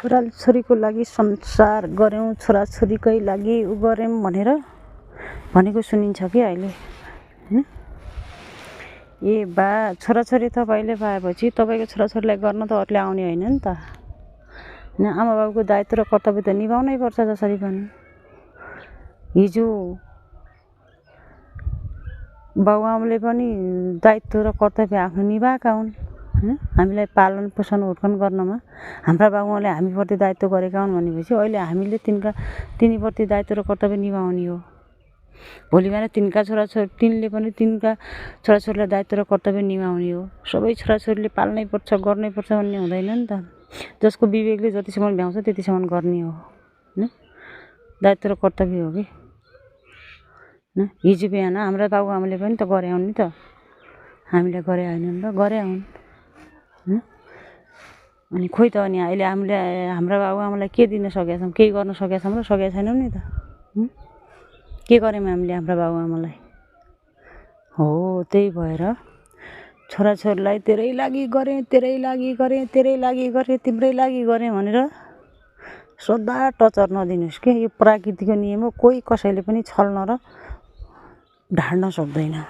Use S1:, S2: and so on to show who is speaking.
S1: छोराछोरीको लागि संसार गऱ्यौँ, छोराछोरीकै लागि उ गऱ्यौँ भनेर भनेको सुनिन्छ कि अहिले हैन। ए बा छोराछोरी तपाईँले पाएपछि तपाईँको छोराछोरीलाई गर्न त अरूले आउने होइन नि त हैन। आमा बाबुको दायित्व र कर्तव्य त निभाउनै पर्छ जसरी पनि। हिजो बाबुआमाले पनि दायित्व र कर्तव्य आफ्नो निभाएका हुन् हैन। हामीलाई पालन पोषण हुर्कन गर्नमा हाम्रा बाबुआमाले हामीप्रति दायित्व गरेका हुन् भनेपछि अहिले हामीले तिनीप्रति दायित्व र कर्तव्य निभाउने हो। भोलि बिहान तिनले पनि तिनका छोराछोरीलाई दायित्व र कर्तव्य निभाउने हो। सबै छोराछोरीले पाल्नै पर्छ गर्नै पर्छ भन्ने हुँदैन नि त। जसको विवेकले जतिसम्म भ्याउँछ त्यतिसम्म गर्ने हो हैन। दायित्व र कर्तव्य हो कि हैन। हिजो बिहान हाम्रा बाबुआमाले पनि त गरे हुन् नि त, हामीले गरे होइनन् र गरे हुन् हैन। अनि खोइ त अनि अहिले हामीले हाम्रा बाबुआमालाई के दिन सकेका छौँ, केही गर्न सकेका छौँ र सकेका छैनौँ नि त। के गर्यौँ हामीले हाम्रा बाबुआमालाई? हो त्यही भएर छोराछोरीलाई तेरै लागि गरेँ, तेरै लागि गरेँ, तेरै लागि गरेँ, तिम्रै लागि गरेँ भनेर सदा टचर नदिनुहोस् के। यो प्रकृतिको नियम हो। कोही कसैले पनि छल्न र ढाड्न सक्दैन।